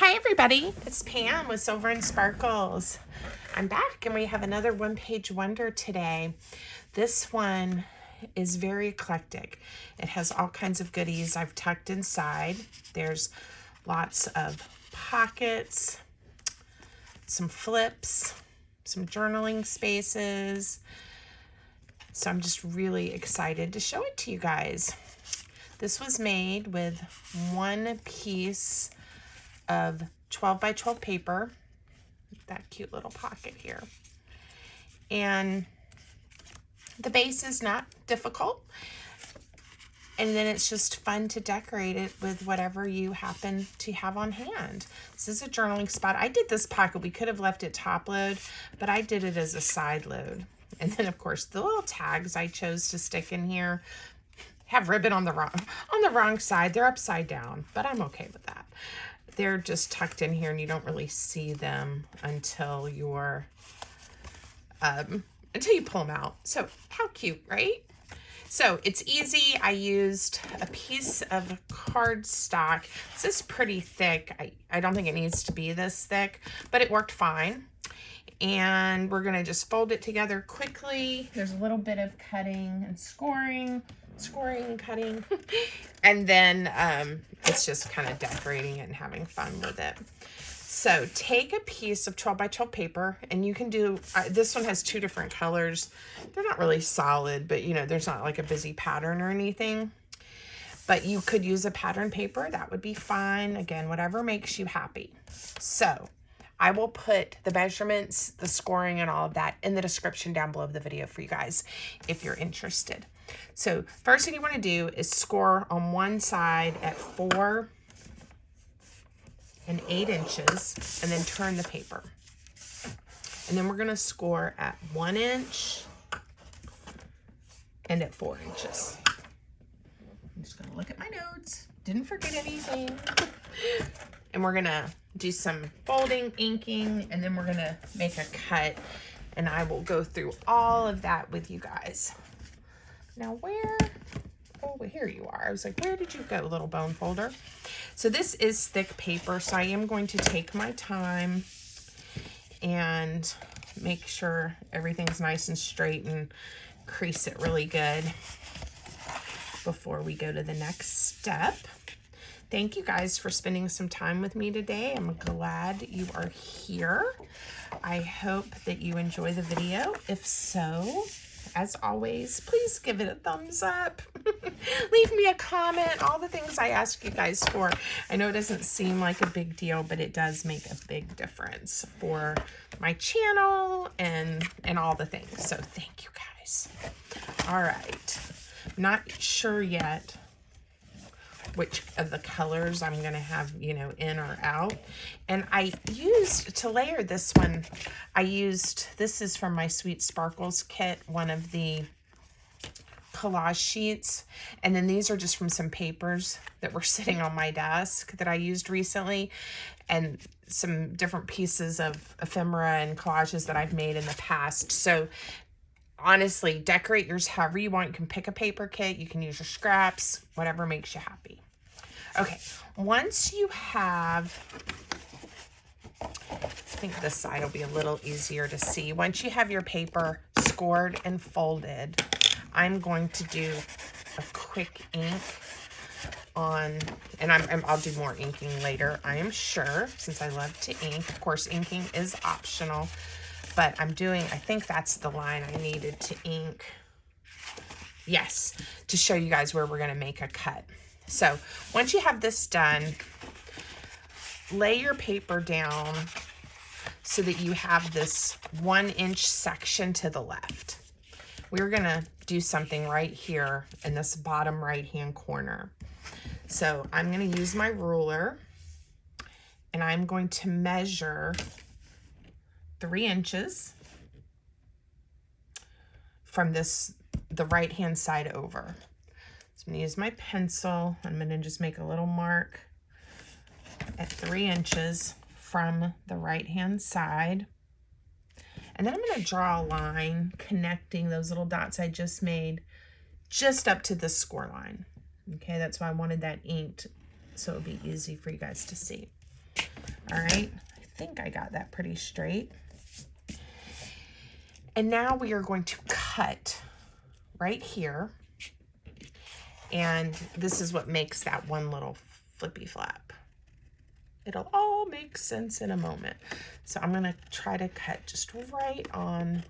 Hi everybody, it's Pam with Silver and Sparkles. I'm back and we have another one-page wonder today. This one is very eclectic. It has all kinds of goodies I've tucked inside. There's lots of pockets, some flips, some journaling spaces. So I'm just really excited to show it to you guys. This was made with one piece of 12 by 12 paper, that cute little pocket here. And the base is not difficult. And then it's just fun to decorate it with whatever you happen to have on hand. This is a journaling spot. I did this pocket. We could have left it top load, but I did it as a side load. And then of course the little tags I chose to stick in here have ribbon on the wrong side. They're upside down, but I'm okay with that. They're just tucked in here and you don't really see them until you're, until you pull them out. So how cute, right? So it's easy. I used a piece of cardstock. This is pretty thick. I don't think it needs to be this thick, but it worked fine. And we're gonna just fold it together quickly. There's a little bit of cutting and scoring and cutting. And then it's just kind of decorating it and having fun with it. So take a piece of 12 by 12 paper and you can do, this one has two different colors. They're not really solid, but you know, there's not like a busy pattern or anything. But you could use a pattern paper, that would be fine. Again, whatever makes you happy. So I will put the measurements, the scoring, and all of that in the description down below the video for you guys if you're interested. So first thing you want to do is score on one side at 4 and 8 inches and then turn the paper. And then we're going to score at 1 inch and at 4 inches. I'm just going to look at my notes. Didn't forget anything. And we're going to do some folding, inking, and then we're going to make a cut. And I will go through all of that with you guys. Now oh, well, here you are. I was like, where did you go, little bone folder? So this is thick paper, so I am going to take my time and make sure everything's nice and straight and crease it really good before we go to the next step. Thank you guys for spending some time with me today. I'm glad you are here. I hope that you enjoy the video. If so, as always, please give it a thumbs up. Leave me a comment, all the things I ask you guys for. I know it doesn't seem like a big deal, but it does make a big difference for my channel and all the things. So thank you guys. All right. Not sure yet which of the colors I'm going to have, you know, in or out. And I used, to layer this one, this is from my Sweet Sparkles kit, one of the collage sheets. And then these are just from some papers that were sitting on my desk that I used recently. And some different pieces of ephemera and collages that I've made in the past. So honestly, decorate yours however you want. You can pick a paper kit. You can use your scraps, whatever makes you happy. Okay, once you have, I think this side will be a little easier to see. Once you have your paper scored and folded, I'm going to do a quick ink on, and I'll do more inking later, I am sure, since I love to ink. Of course, inking is optional, but I'm doing, I think that's the line I needed to ink. Yes, to show you guys where we're going to make a cut. So once you have this done, lay your paper down so that you have this 1 inch section to the left. We're going to do something right here in this bottom right hand corner. So I'm going to use my ruler and I'm going to measure 3 inches from the right hand side over. So I'm going to use my pencil. I'm going to just make a little mark at 3 inches from the right hand side. And then I'm going to draw a line connecting those little dots I just made just up to the score line. Okay, that's why I wanted that inked so it would be easy for you guys to see. All right, I think I got that pretty straight. And now we are going to cut right here. And this is what makes that one little flippy flap. It'll all make sense in a moment. So I'm gonna try to cut just right on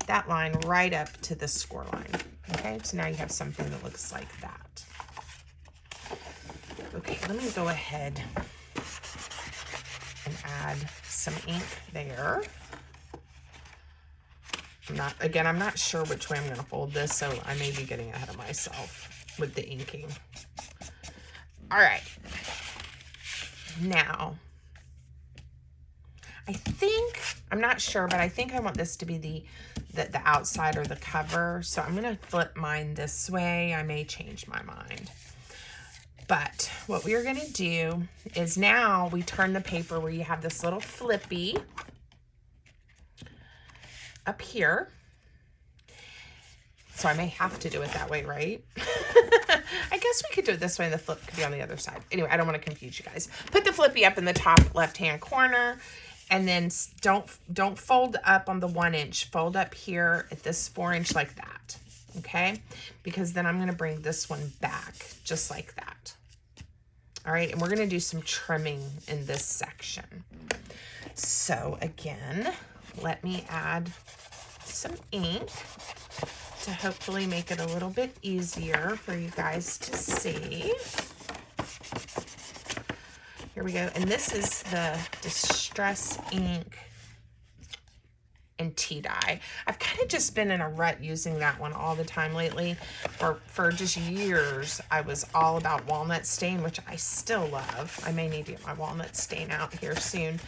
that line right up to the score line. Okay, so now you have something that looks like that. Okay, let me go ahead and add some ink there. I'm not sure which way I'm going to fold this, so I may be getting ahead of myself with the inking. All right. Now, I'm not sure, but I think I want this to be the outside or the cover. So I'm going to flip mine this way. I may change my mind. But what we're going to do is now we turn the paper where you have this little flippy up here. So I may have to do it that way, right? I guess we could do it this way and the flip could be on the other side. Anyway, I don't want to confuse you guys. Put the flippy up in the top left-hand corner and then don't fold up on the 1 inch. Fold up here at this 4 inch like that, okay? Because then I'm going to bring this one back just like that. All right, and we're going to do some trimming in this section. So again, let me add some ink to hopefully make it a little bit easier for you guys to see. Here we go. And this is the Distress ink and tea dye. I've kind of just been in a rut using that one all the time lately. For just years, I was all about walnut stain, which I still love. I may need to get my walnut stain out here soon.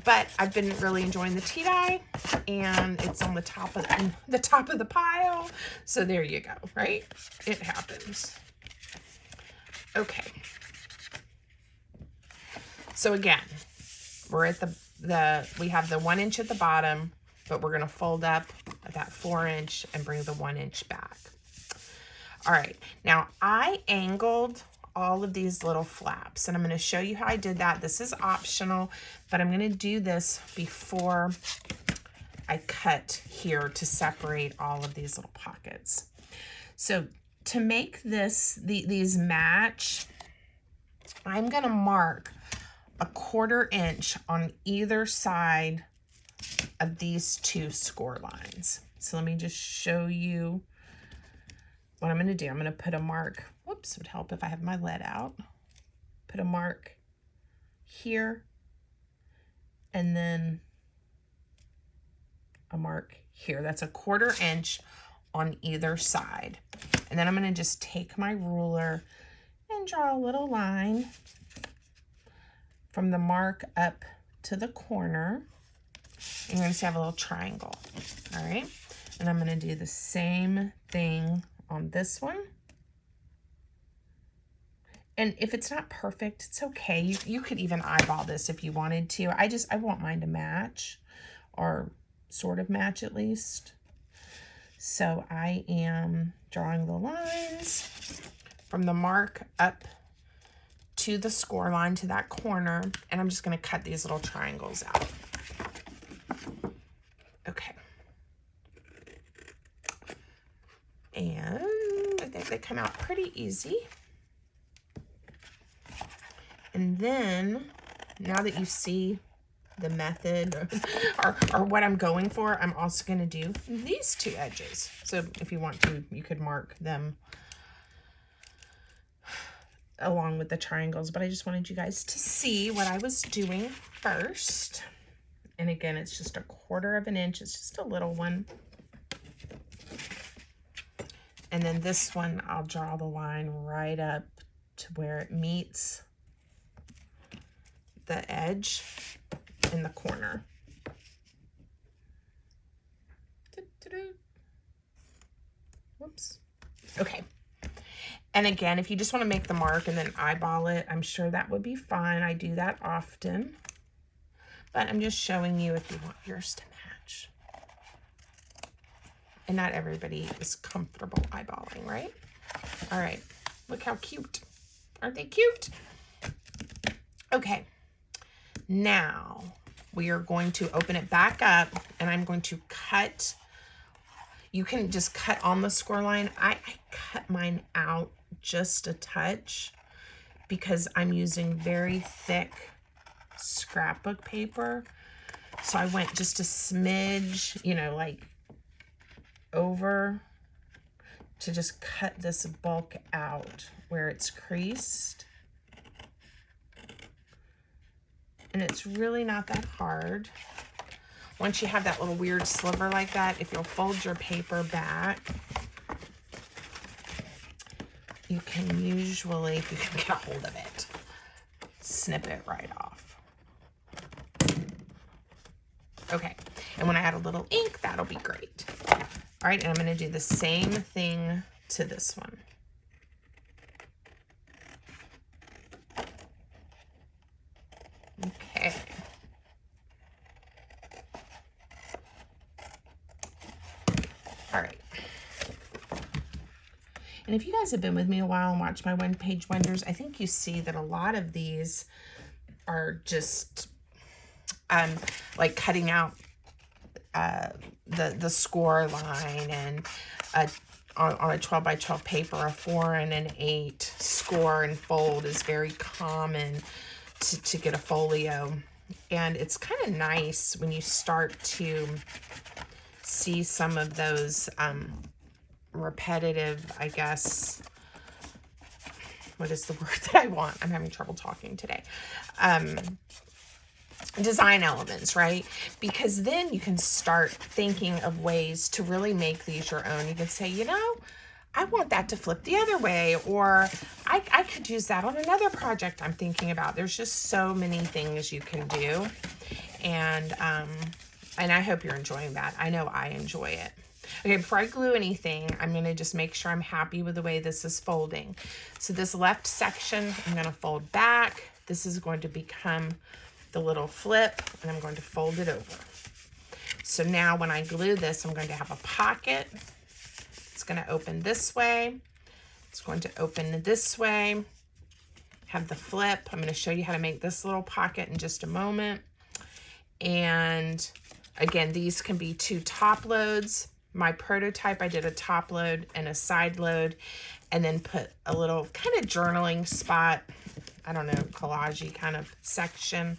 But I've been really enjoying the tea dye, and it's on the top of the pile. So there you go, right? It happens. Okay. So again, we're at we have the 1 inch at the bottom, but we're gonna fold up at that 4 inch and bring the 1 inch back. All right, now I angled all of these little flaps, and I'm going to show you how I did that. This is optional, but I'm going to do this before I cut here to separate all of these little pockets. So to make these match, I'm going to mark a 1/4 inch on either side of these two score lines. So let me just show you what I'm going to do. I'm going to put a mark. Whoops, it would help if I have my lead out. Put a mark here, and then a mark here. That's a 1/4 inch on either side. And then I'm going to just take my ruler and draw a little line from the mark up to the corner. And you're going to see I have a little triangle. All right. And I'm going to do the same thing on this one. And if it's not perfect, it's okay. You could even eyeball this if you wanted to. I want mine to match, or sort of match at least. So I am drawing the lines from the mark up to the score line to that corner, and I'm just going to cut these little triangles out. Okay. And I think they come out pretty easy. And then, now that you see the method or what I'm going for, I'm also going to do these two edges. So if you want to, you could mark them along with the triangles, but I just wanted you guys to see what I was doing first. And again, it's just a 1/4 inch. It's just a little one. And then this one, I'll draw the line right up to where it meets the edge in the corner. Whoops. Okay. And again, if you just want to make the mark and then eyeball it, I'm sure that would be fine. I do that often. But I'm just showing you if you want yours to match. And not everybody is comfortable eyeballing, right? All right. Look how cute. Aren't they cute? Okay, now we are going to open it back up, and I'm going to cut. You can just cut on the score line. I cut mine out just a touch because I'm using very thick scrapbook paper. So I went just a smidge, you know, like over to just cut this bulk out where it's creased. And it's really not that hard. Once you have that little weird sliver like that, if you'll fold your paper back, you can usually, if you can get a hold of it, snip it right off. Okay, and when I add a little ink, that'll be great. All right, and I'm gonna do the same thing to this one. Okay. All right. And if you guys have been with me a while and watched my one-page wonders, I think you see that a lot of these are just like cutting out the score line, and on a 12 by 12 paper, a 4 and an 8 score and fold is very common to get a folio. And it's kind of nice when you start to see some of those repetitive, I guess, what is the word that I want? I'm having trouble talking today. Design elements, right? Because then you can start thinking of ways to really make these your own. You can say, you know, I want that to flip the other way, or I could use that on another project I'm thinking about. There's just so many things you can do. And I hope you're enjoying that. I know I enjoy it. Okay, before I glue anything, I'm going to just make sure I'm happy with the way this is folding. So this left section, I'm going to fold back. This is going to become the little flip, and I'm going to fold it over. So now when I glue this, I'm going to have a pocket. It's going to open this way. It's going to open this way. Have the flip. I'm going to show you how to make this little pocket in just a moment. And again, these can be 2 top loads. My prototype, I did a top load and a side load, and then put a little kind of journaling spot, I don't know, collage-y kind of section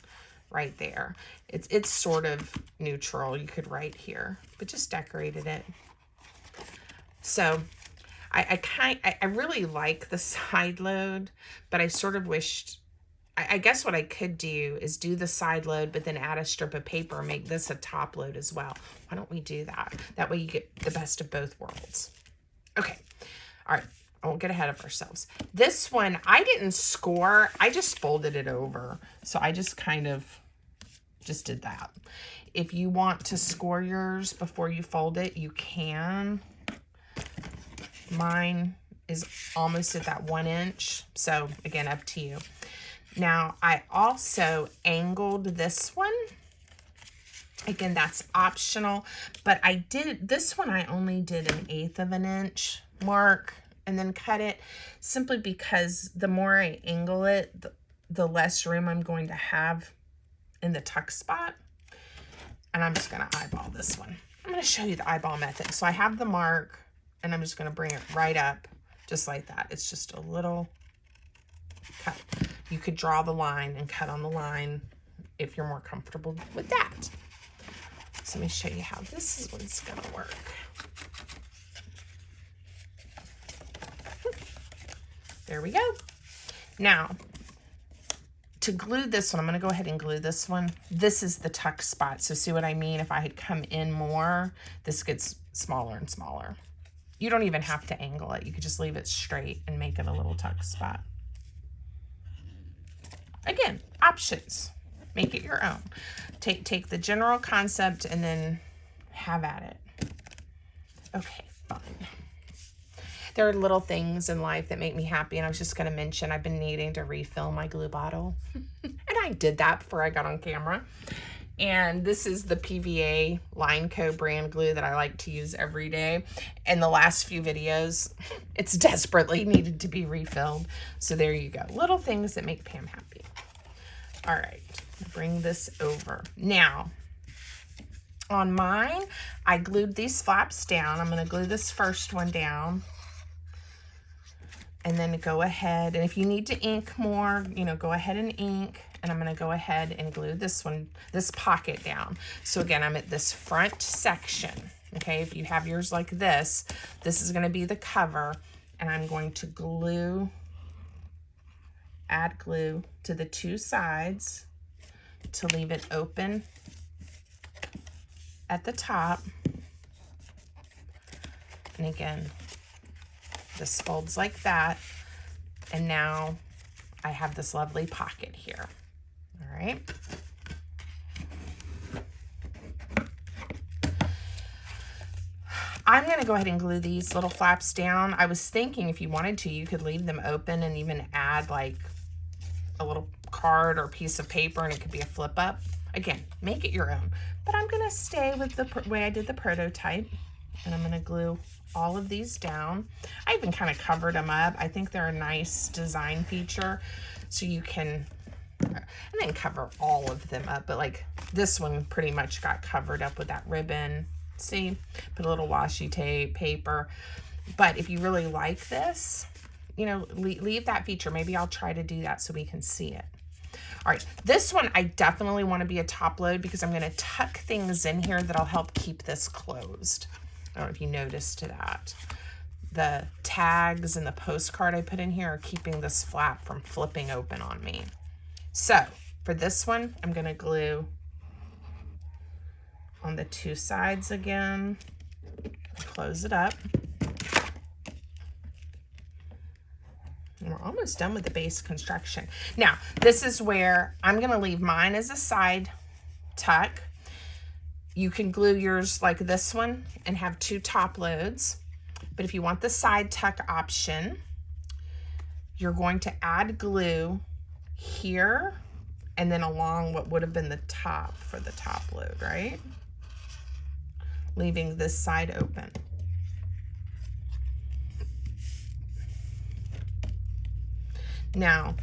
right there. It's sort of neutral. You could write here, but just decorated it. So I really like the side load, but I sort of wished, I guess what I could do is do the side load, but then add a strip of paper and make this a top load as well. Why don't we do that? That way you get the best of both worlds. Okay. All right. I won't get ahead of ourselves. This one, I didn't score. I just folded it over. So I just kind of just did that. If you want to score yours before you fold it, you can. Mine is almost at that 1 inch. So again, up to you. Now, I also angled this one. Again, that's optional, but I did, this one I only did 1/8 of an inch mark and then cut it, simply because the more I angle it, the less room I'm going to have in the tuck spot. And I'm just going to eyeball this one. I'm going to show you the eyeball method. So I have the mark, and I'm just going to bring it right up, just like that. It's just a little cut. You could draw the line and cut on the line if you're more comfortable with that. So let me show you how this is what's going to work. There we go. Now, to glue this one, I'm going to go ahead and glue this one. This is the tuck spot. So see what I mean? If I had come in more, this gets smaller and smaller. You don't even have to angle it. You could just leave it straight and make it a little tuck spot. Again, options. Make it your own. Take the general concept and then have at it. Okay, fine. There are little things in life that make me happy, and I was just going to mention I've been needing to refill my glue bottle. And I did that before I got on camera. And this is the PVA Line Co brand glue that I like to use every day. In the last few videos, it's desperately needed to be refilled. So there you go. Little things that make Pam happy. All right, bring this over. Now, on mine, I glued these flaps down. I'm gonna glue this first one down. And then go ahead, and if you need to ink more, you know, go ahead and ink. And I'm gonna go ahead and glue this one, this pocket down. So again, I'm at this front section, okay? If you have yours like this is gonna be the cover, and I'm going to glue, add glue to the two sides to leave it open at the top. And again, this folds like that, and now I have this lovely pocket here. All right. I'm going to go ahead and glue these little flaps down. I was thinking if you wanted to, you could leave them open and even add like a little card or piece of paper, and it could be a flip up. Again, make it your own. But I'm going to stay with the way I did the prototype, and I'm going to glue all of these down. I even kind of covered them up. I think they're a nice design feature, so you can, I didn't cover all of them up, but like this one pretty much got covered up with that ribbon. See, put a little washi tape, paper. But if you really like this, you know, leave that feature. Maybe I'll try to do that so we can see it. All right, this one I definitely want to be a top load because I'm going to tuck things in here that'll help keep this closed. I don't know if you noticed that. The tags and the postcard I put in here are keeping this flap from flipping open on me. So for this one, I'm going to glue on the two sides again, close it up. And we're almost done with the base construction. Now, this is where I'm going to leave mine as a side tuck. You can glue yours like this one and have two top loads. But if you want the side tuck option, you're going to add glue here and then along what would have been the top for the top load, right? Leaving this side open. Now,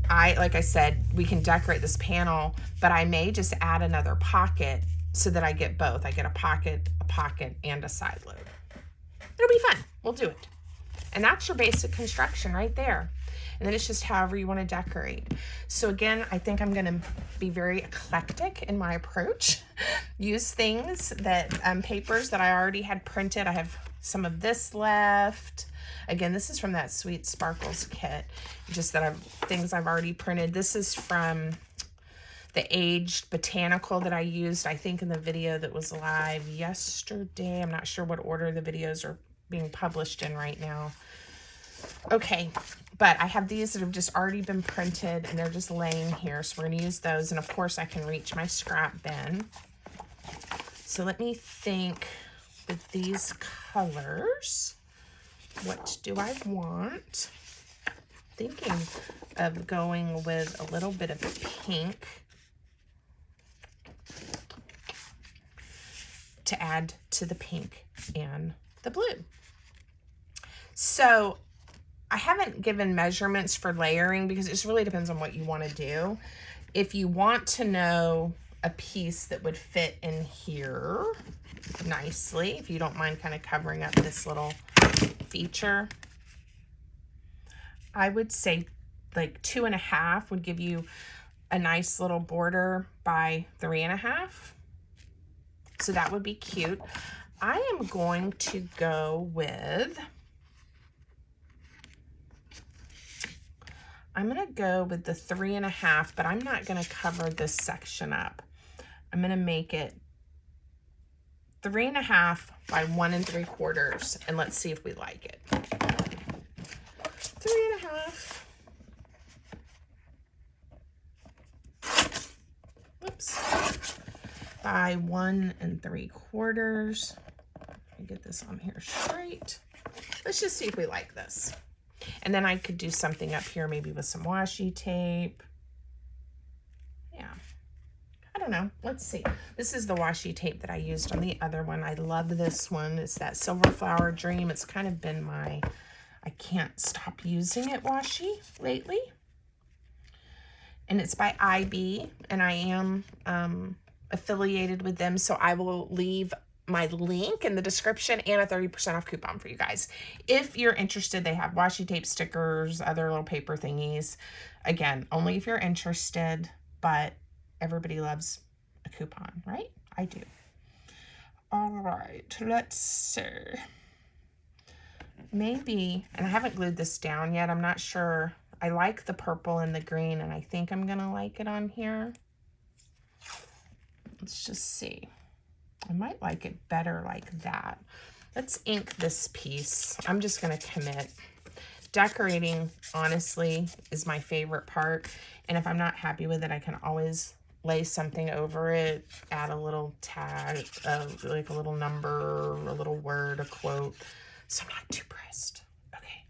like I said, we can decorate this panel, but I may just add another pocket so that I get both. I get a pocket, and a side load. It'll be fun. We'll do it. And that's your basic construction right there. And then it's just however you want to decorate. So again, I think I'm going to be very eclectic in my approach. Use things that, papers that I already had printed. I have some of this left. Again, this is from that Sweet Sparkles kit, just that things I've already printed. This is from the aged botanical that I used, I think, in the video that was live yesterday. I'm not sure what order the videos are being published in right now. Okay, but I have these that have just already been printed, and they're just laying here, so we're going to use those. And of course, I can reach my scrap bin. So let me think with these colors. What do I want? Thinking of going with a little bit of pink to add to the pink and the blue. So I haven't given measurements for layering because it just really depends on what you want to do. If you want to know a piece that would fit in here nicely, if you don't mind kind of covering up this little feature, I would say like 2.5 would give you a nice little border by 3.5. So that would be cute. I am going to go with, I'm going to go with the 3.5, but I'm not going to cover this section up. I'm going to make it 3.5 by 1 3/4, and let's see if we like it. 3.5. Whoops. By 1 3/4. Let me get this on here straight. Let's just see if we like this. And then I could do something up here, maybe with some washi tape. Yeah. I don't know. Let's see. This is the washi tape that I used on the other one. I love this one. It's that Silver Flower Dream. It's kind of been my, I can't stop using it washi lately. and it's by IB, and I am affiliated with them, so I will leave my link in the description and a 30% off coupon for you guys. If you're interested, they have washi tape, stickers, other little paper thingies. Again, only if you're interested, but everybody loves a coupon, right? I do. All right, let's see. Maybe, and I haven't glued this down yet. I'm not sure. I like the purple and the green, and I think I'm gonna like it on here. Let's just see. I might like it better like that. Let's ink this piece. I'm just gonna commit. Decorating, honestly, is my favorite part. And if I'm not happy with it, I can always lay something over it, add a little tag, like a little number, a little word, a quote. So I'm not too pressed. Okay.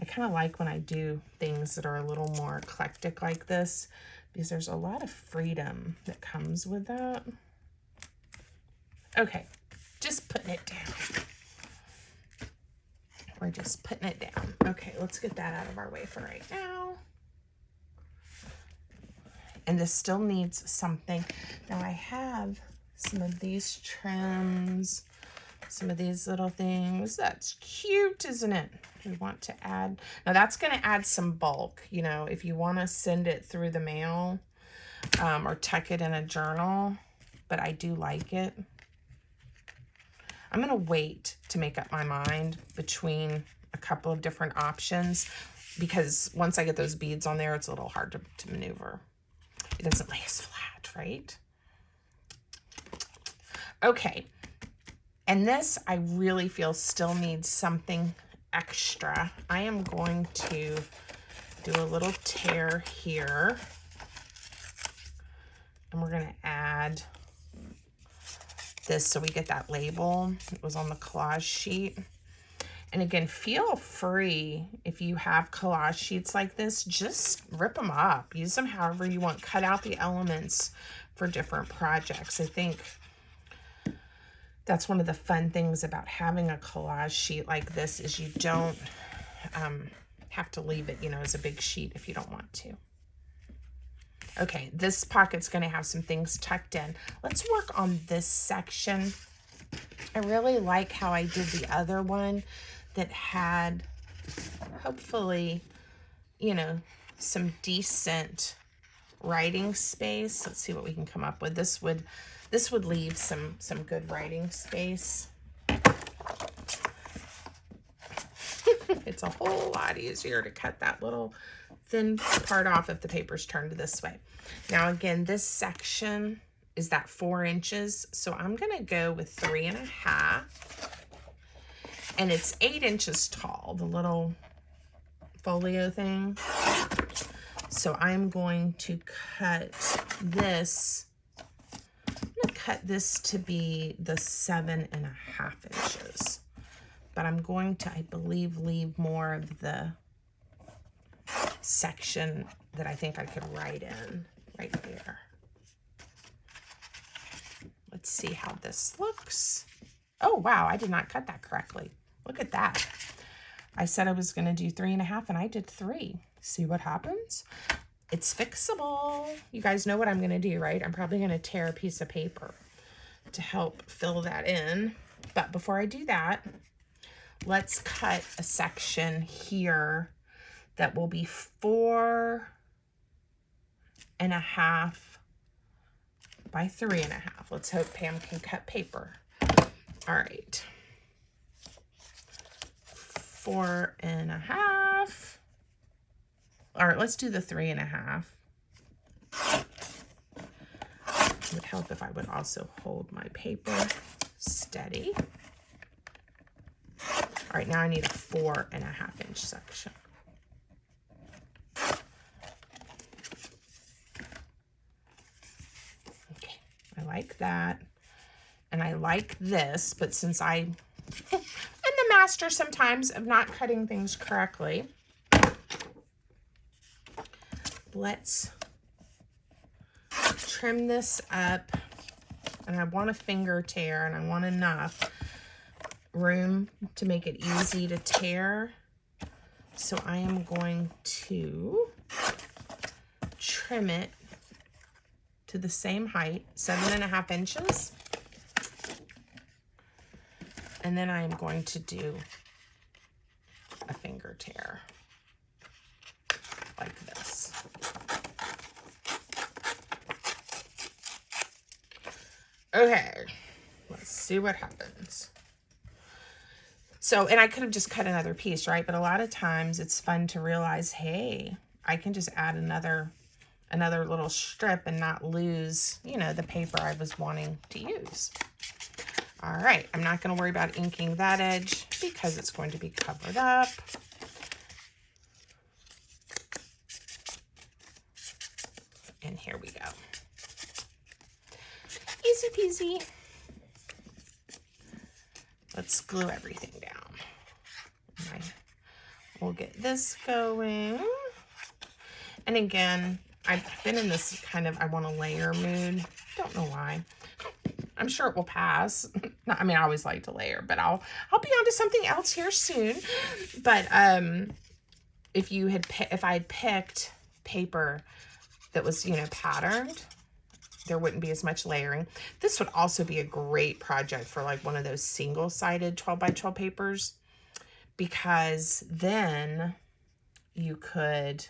I kind of like when I do things that are a little more eclectic like this, because there's a lot of freedom that comes with that. Okay, just putting it down. We're just putting it down. Okay, let's get that out of our way for right now. And this still needs something. Now I have some of these trims, some of these little things. That's cute, isn't it? We want to add, now that's gonna add some bulk, you know, if you wanna send it through the mail or tuck it in a journal, but I do like it. I'm gonna wait to make up my mind between a couple of different options, because once I get those beads on there, it's a little hard to maneuver. It doesn't lay as flat, right? Okay, and this I really feel still needs something extra. I am going to do a little tear here, and we're gonna add this so we get that label. It was on the collage sheet. And again, feel free, if you have collage sheets like this, just rip them up. Use them however you want. Cut out the elements for different projects. I think that's one of the fun things about having a collage sheet like this, is you don't have to leave it, you know, as a big sheet if you don't want to. Okay, this pocket's gonna have some things tucked in. Let's work on this section. I really like how I did the other one that had, hopefully, you know, some decent writing space. Let's see what we can come up with. This would leave some good writing space. It's a whole lot easier to cut that little thin part off if the paper's turned this way. Now again, this section is that 4 inches, so I'm gonna go with 3.5, and it's 8 inches tall, the little folio thing. So I'm going to cut this. I'm gonna cut this to be the 7.5 inches, but I'm going to, I believe, leave more of the section that I think I could write in right there. Let's see how this looks. Oh, wow, I did not cut that correctly. Look at that. I said I was gonna do 3.5 and I did 3. See what happens? It's fixable. You guys know what I'm gonna do, right? I'm probably gonna tear a piece of paper to help fill that in. But before I do that, let's cut a section here that will be 4.5 by 3.5. Let's hope Pam can cut paper. All right. 4.5. All right, let's do the 3.5. It would help if I would also hold my paper steady. All right, now I need a 4.5 inch section. Okay, I like that. And I like this, but since I am the master sometimes of not cutting things correctly, let's trim this up. And I want a finger tear, and I want enough room to make it easy to tear. So I am going to trim it to the same height, 7.5 inches. And then I am going to do a finger tear like this. Okay, let's see what happens. So, and I could have just cut another piece, right? But a lot of times it's fun to realize, hey, I can just add another little strip and not lose, you know, the paper I was wanting to use. All right, I'm not going to worry about inking that edge because it's going to be covered up. And here we go. Easy peasy. Let's glue everything down. Okay. We'll get this going. And again, I've been in this kind of I want to layer mood. Don't know why. I'm sure it will pass. I mean, I always like to layer, but I'll be on to something else here soon. But if I had picked paper that was, you know, patterned, there wouldn't be as much layering. This would also be a great project for like one of those single-sided 12 by 12 papers, because then you could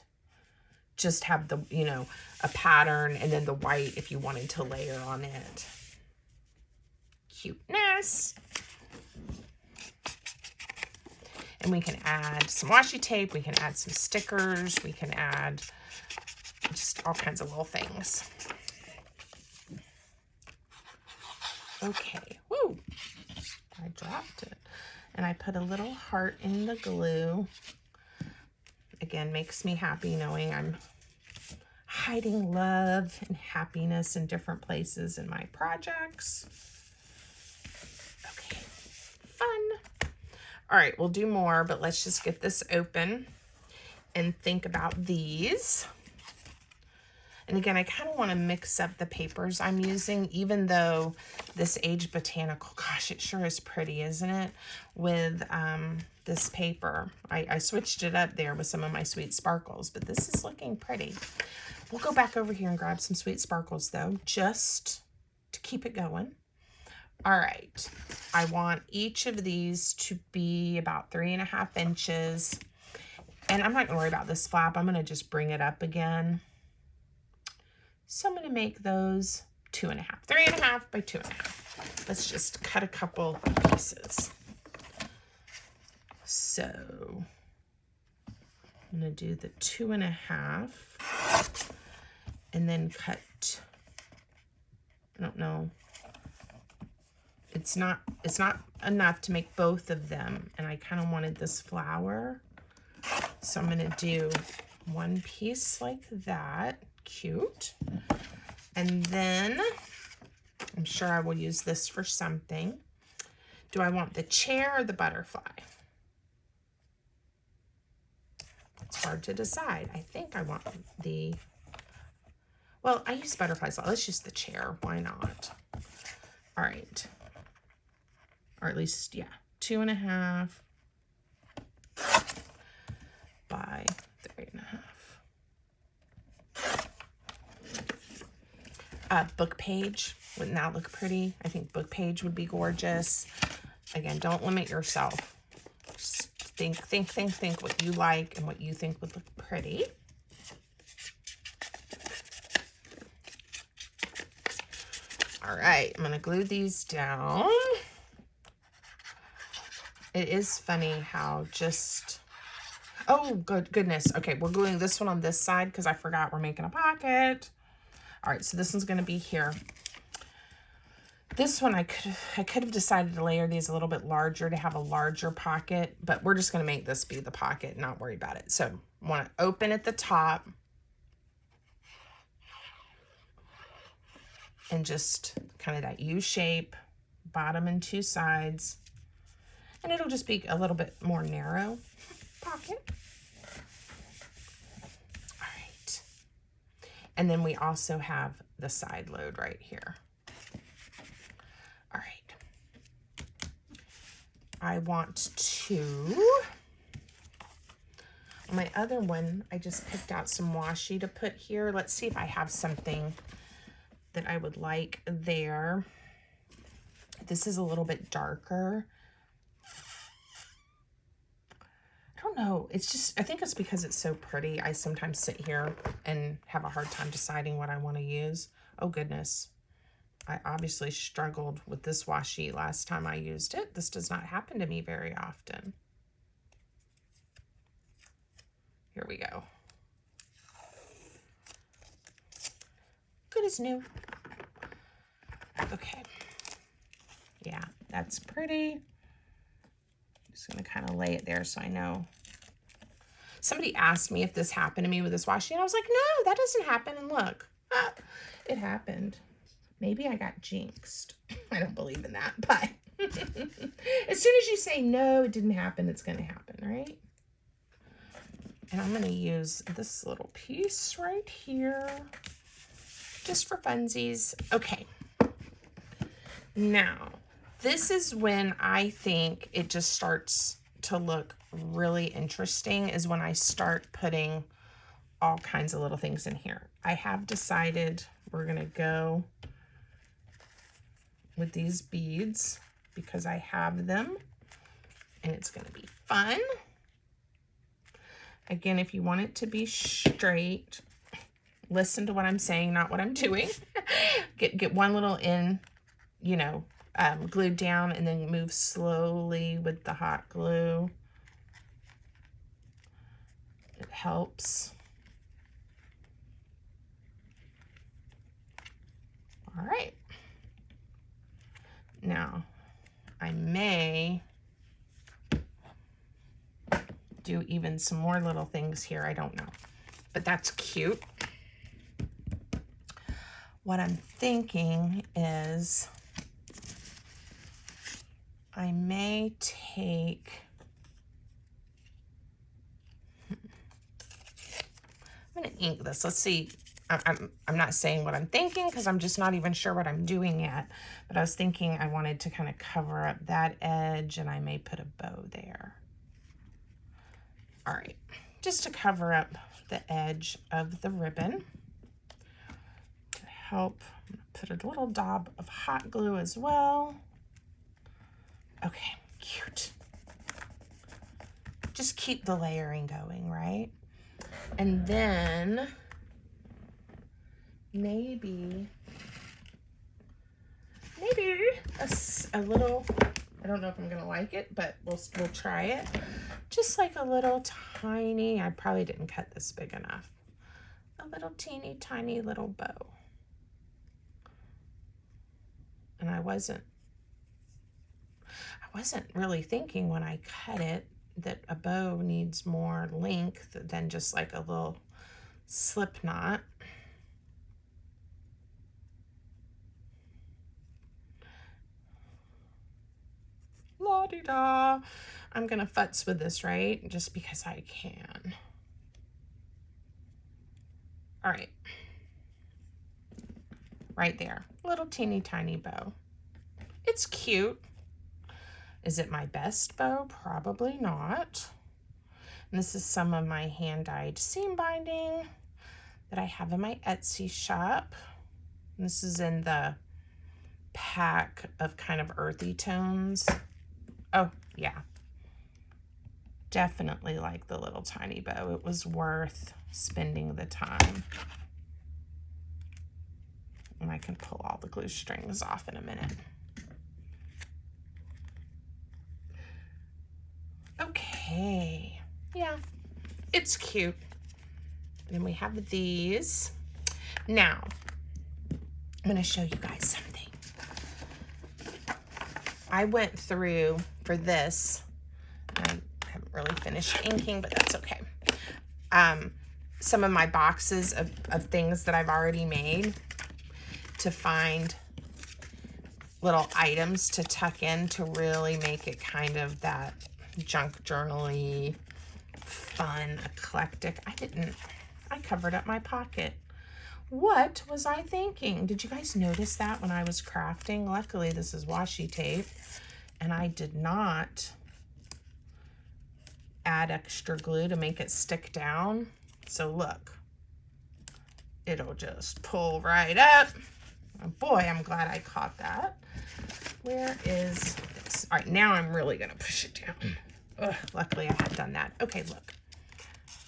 just have the, you know, a pattern and then the white if you wanted to layer on it. Cuteness. And we can add some washi tape, we can add some stickers, we can add just all kinds of little things. Okay, woo! I dropped it. And I put a little heart in the glue. Again, makes me happy knowing I'm hiding love and happiness in different places in my projects. Okay, fun. All right, we'll do more, but let's just get this open and think about these. And again, I kind of want to mix up the papers I'm using, even though this Age Botanical, gosh, it sure is pretty, isn't it? With this paper. I switched it up there with some of my Sweet Sparkles, but this is looking pretty. We'll go back over here and grab some Sweet Sparkles, though, just to keep it going. All right. I want each of these to be about 3.5 inches. And I'm not going to worry about this flap. I'm going to just bring it up again. So I'm going to make those 2.5, 3.5 by 2.5. Let's just cut a couple pieces. So I'm going to do the 2.5 and then cut, I don't know. It's not enough to make both of them. And I kind of wanted this flower. So I'm going to do one piece like that. Cute. And then I'm sure I will use this for something. Do I want the chair or the butterfly? It's hard to decide. I think I want the, well, I use butterflies. Let's use the chair. Why not? All right. Or at least, yeah, 2.5 by 3.5. Book page, wouldn't that look pretty? I think book page would be gorgeous. Again, don't limit yourself. Just think what you like and what you think would look pretty. All right, I'm gonna glue these down. It is funny how just, oh, goodness. Okay, we're gluing this one on this side because I forgot we're making a pocket. All right, so this one's going to be here. This one, I could have decided to layer these a little bit larger to have a larger pocket, but we're just going to make this be the pocket and not worry about it. So I want to open at the top and just kind of that U shape, bottom and 2 sides, and it'll just be a little bit more narrow pocket. And then we also have the side load right here. All right. I want My other one, I just picked out some washi to put here. Let's see if I have something that I would like there. This is a little bit darker. I don't know. It's just, I think it's because it's so pretty. I sometimes sit here and have a hard time deciding what I want to use. Oh, goodness. I obviously struggled with this washi last time I used it. This does not happen to me very often. Here we go. Good as new. Okay. Yeah, that's pretty. Just gonna kind of lay it there so I know. Somebody asked me if this happened to me with this washi, and I was like, no, that doesn't happen. And look, it happened. Maybe I got jinxed. I don't believe in that, but as soon as you say no, it didn't happen, it's gonna happen, right? And I'm gonna use this little piece right here, just for funsies. Okay. Now, this is when I think it just starts to look really interesting, is when I start putting all kinds of little things in here. I have decided we're gonna go with these beads because I have them and it's gonna be fun. Again, if you want it to be straight, listen to what I'm saying, not what I'm doing. Get one little end, you know, glued down, and then move slowly with the hot glue. It helps. All right. Now, I may do even some more little things here. I don't know, but that's cute. What I'm thinking is I may take, I'm gonna ink this. Let's see. I'm not saying what I'm thinking because I'm just not even sure what I'm doing yet. But I was thinking I wanted to kind of cover up that edge, and I may put a bow there. All right, just to cover up the edge of the ribbon. To help, I'm gonna put a little dab of hot glue as well. Okay, cute. Just keep the layering going, right? And then maybe a little, I don't know if I'm gonna like it, but we'll try it. Just like a little tiny, I probably didn't cut this big enough. A little teeny tiny little bow. And I wasn't really thinking when I cut it that a bow needs more length than just like a little slip knot. La-di-da. I'm gonna futz with this, right? Just because I can. All right. Right there. Little teeny tiny bow. It's cute. Is it my best bow? Probably not. And this is some of my hand-dyed seam binding that I have in my Etsy shop. And this is in the pack of kind of earthy tones. Oh, yeah. Definitely like the little tiny bow. It was worth spending the time. And I can pull all the glue strings off in a minute. Okay. Yeah, it's cute. And then we have these. Now, I'm going to show you guys something. I went through for this, and I haven't really finished inking, but that's okay. Some of my boxes of things that I've already made to find little items to tuck in to really make it kind of that junk journal-y, fun, eclectic. I covered up my pocket. What was I thinking? Did you guys notice that when I was crafting? Luckily, this is washi tape, and I did not add extra glue to make it stick down. So look, it'll just pull right up. Oh boy, I'm glad I caught that. Where is this? All right, now I'm really gonna push it down. Ugh, luckily I had done that. Okay, look,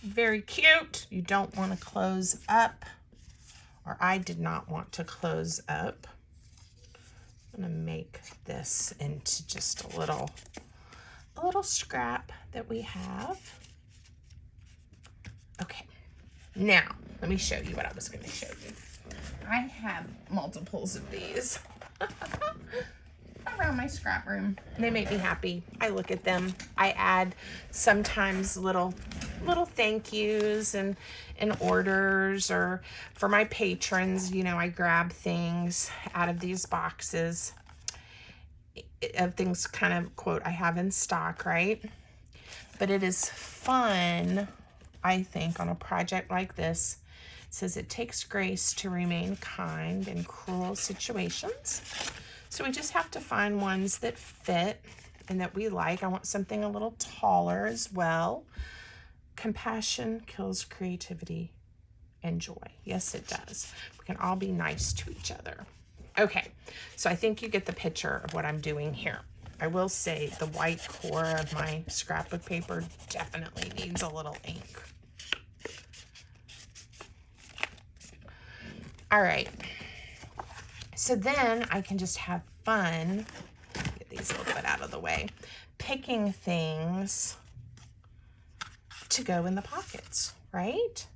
very cute. You don't want to close up, or I did not want to close up. I'm gonna make this into just a little scrap that we have. Okay, now let me show you what I was going to show you. I have multiples of these around my scrap room. They make me happy. I look at them. I add sometimes little thank yous and orders, or for my patrons, you know, I grab things out of these boxes of things kind of, quote, I have in stock, right? But it is fun, I think, on a project like this. It says it takes grace to remain kind in cruel situations. So we just have to find ones that fit and that we like. I want something a little taller as well. Compassion kills creativity and joy. Yes, it does. We can all be nice to each other. Okay, so I think you get the picture of what I'm doing here. I will say the white core of my scrapbook paper definitely needs a little ink. All right, so then I can just have fun, get these a little bit out of the way, picking things to go in the pockets, right?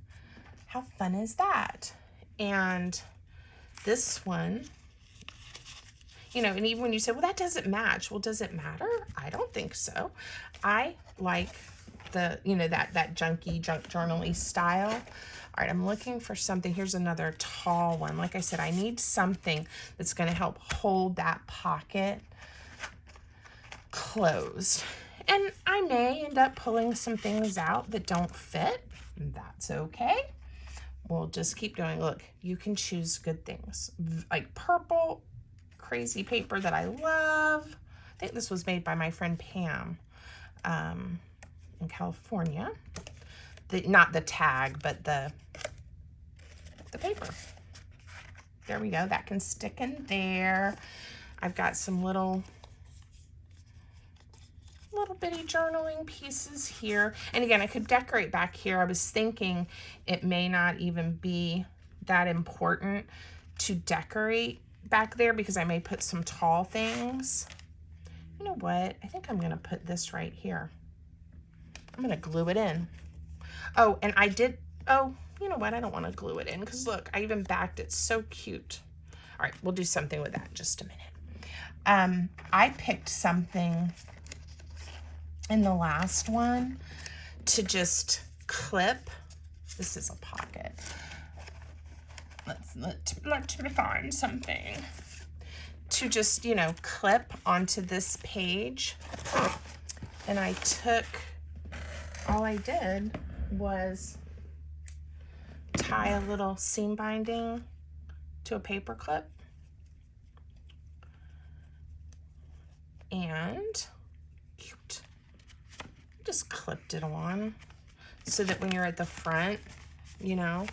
How fun is that? And this one, you know, and even when you say, well, that doesn't match. Well, does it matter? I don't think so. I like the, you know, that junky, junk journal-y style. All right, I'm looking for something. Here's another tall one. Like I said, I need something that's going to help hold that pocket closed. And I may end up pulling some things out that don't fit. That's okay. We'll just keep doing. Look, you can choose good things. Like purple, crazy paper that I love. I think this was made by my friend Pam in California. Not the tag, but the paper. There we go. That can stick in there. I've got some little bitty journaling pieces here. And again, I could decorate back here. I was thinking it may not even be that important to decorate back there because I may put some tall things. You know what? I think I'm going to put this right here. I'm going to glue it in. Oh, and I did, oh, you know what? I don't want to glue it in because look, I even backed it. So cute. All right, we'll do something with that in just a minute. I picked something in the last one to just clip. This is a pocket. Let's find something to just, you know, clip onto this page. And I took, all I did was tie a little seam binding to a paper clip. And cute. Just clipped it on so that when you're at the front, you know,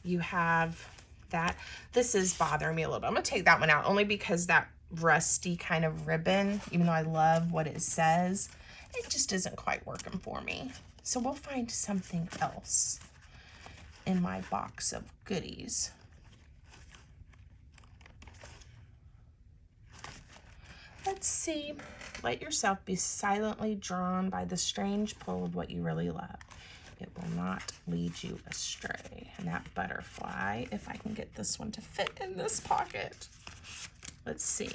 you have that. This is bothering me a little bit. I'm gonna take that one out only because that rusty kind of ribbon, even though I love what it says, it just isn't quite working for me. So we'll find something else in my box of goodies. Let's see. Let yourself be silently drawn by the strange pull of what you really love. It will not lead you astray. And that butterfly, if I can get this one to fit in this pocket. Let's see.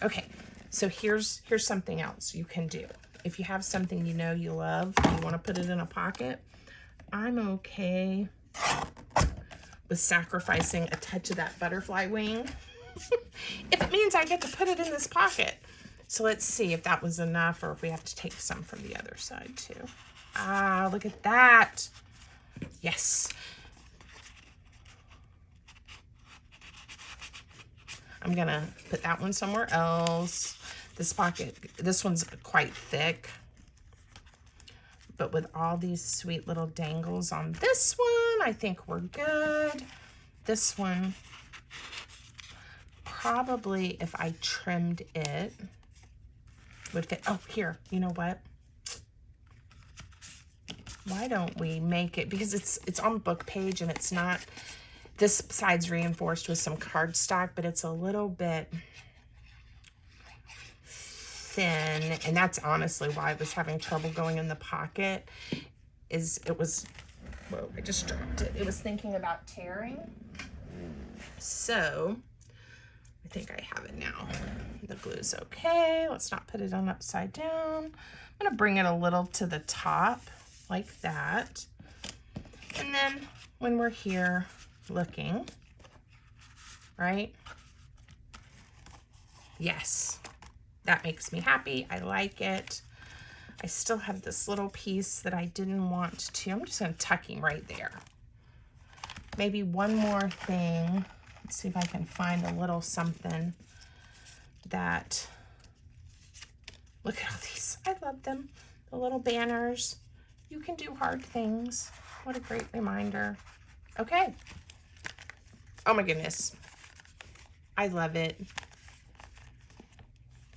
Okay, so here's something else you can do. If you have something you know you love and you want to put it in a pocket, I'm okay with sacrificing a touch of that butterfly wing if it means I get to put it in this pocket. So let's see if that was enough or if we have to take some from the other side too. Ah, look at that. Yes. I'm gonna put that one somewhere else. This pocket, this one's quite thick. But with all these sweet little dangles on this one, I think we're good. This one, probably if I trimmed it, would fit. Oh, here, you know what? Why don't we make it, because it's on the book page and it's not, this side's reinforced with some cardstock, but it's a little bit thin, and that's honestly why I was having trouble going in the pocket, is it was, whoa, I just dropped it. It was thinking about tearing. So I think I have it now. The glue's okay. Let's not put it on upside down. I'm gonna bring it a little to the top like that. And then when we're here looking, right? Yes, that makes me happy. I like it. I still have this little piece that I didn't want to. I'm just gonna tuck him right there. Maybe one more thing. Let's see if I can find a little something that, look at all these. I love them. The little banners. You can do hard things. What a great reminder. Okay. Oh my goodness. I love it.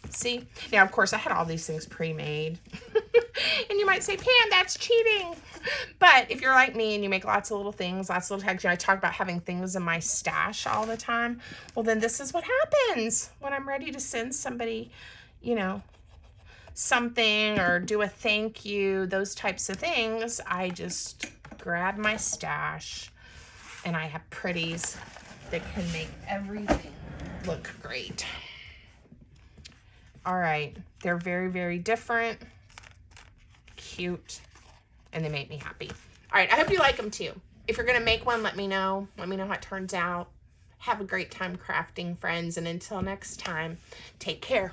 See? Now, of course, I had all these things pre-made. And you might say, Pam, that's cheating. But if you're like me and you make lots of little things, lots of little tags, you know, I talk about having things in my stash all the time. Well, then this is what happens when I'm ready to send somebody, you know, something or do a thank you, those types of things. I just grab my stash and I have pretties that can make everything look great. All right, they're very, very different, cute, and they make me happy. All right, I hope you like them too. If you're gonna make one, let me know. Let me know how it turns out. Have a great time crafting, friends, and until next time, take care.